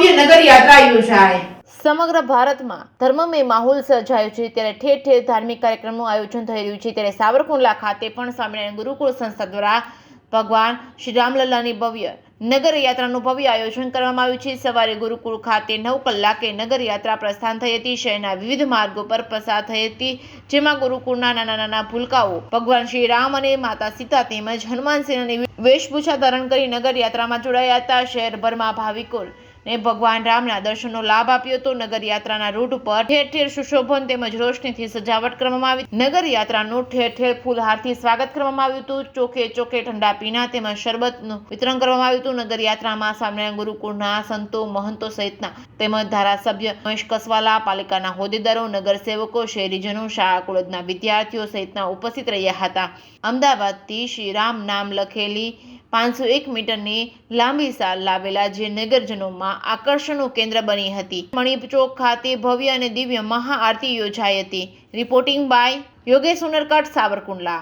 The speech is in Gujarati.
ભવ્ય નગર યાત્રા યોજાય। સમગ્ર ભારતમાં ધર્મમય માહોલ સર્જાયો છે ત્યારે ઠેર ઠેર ધાર્મિક કાર્યક્રમનું આયોજન થઈ રહ્યું છે ત્યારે સાવરકુંડલા ખાતે પણ સ્વામિનારાયણ ગુરુકુળ સંસ્થા દ્વારા ભગવાન શ્રી રામલલ્લાની ભવ્ય નગર યાત્રાનું ભવ્ય આયોજન કરવામાં આવ્યું છે। સવારે ગુરુકુળ ખાતે 9 કલાકે નગર યાત્રા પ્રસ્થાન થઈ હતી। શહેરના વિવિધ માર્ગો પર પસાર થઈ હતી, જેમાં ગુરુકુળના નાના નાના ભૂલકાઓ ભગવાન શ્રી રામ અને માતા સીતા તેમજ હનુમાન સેનાની વેશભૂષા ધારણ કરી નગર યાત્રામાં જોડાયા હતા। શહેરભરમાં ભાવિકો ને ભગવાન રામના દર્શનનો લાભ આપ્યો હતો। નગર યાત્રાના રૂટ પર ઠેર ઠેર સુશોભન તેમજ રોશનીથી સજાવટ કરવામાં આવી। નગર યાત્રાનું ઠેર ઠેર ફૂલહારથી સ્વાગત કરવામાં આવ્યું હતું। ચોકે ચોકે ઠંડા પીણા તેમજ શરબતનું વિતરણ કરવામાં આવ્યું હતું। નગર યાત્રામાં સ્વામિનારાયણ ગુરુકુળના સંતો મહંતો સહિતના તેમજ ધારાસભ્ય મહેશ કસવાલા, પાલિકાના હોદ્દેદારો, નગરસેવકો, શહેરીજનો, શાળા કોલેજના વિદ્યાર્થીઓ સહિતના ઉપસ્થિત રહ્યા હતા। અમદાવાદથી શ્રી રામ નામ લખેલી 501 મીટરની લાંબી સાલ લાવેલા જે નગરજનોમાં આકર્ષણનું કેન્દ્ર બની હતી। મણિચોક ખાતે ભવ્ય અને દિવ્ય મહાઆરતી યોજાઈ હતી। Reporting by Yogesh Unarkat, Savarkundla.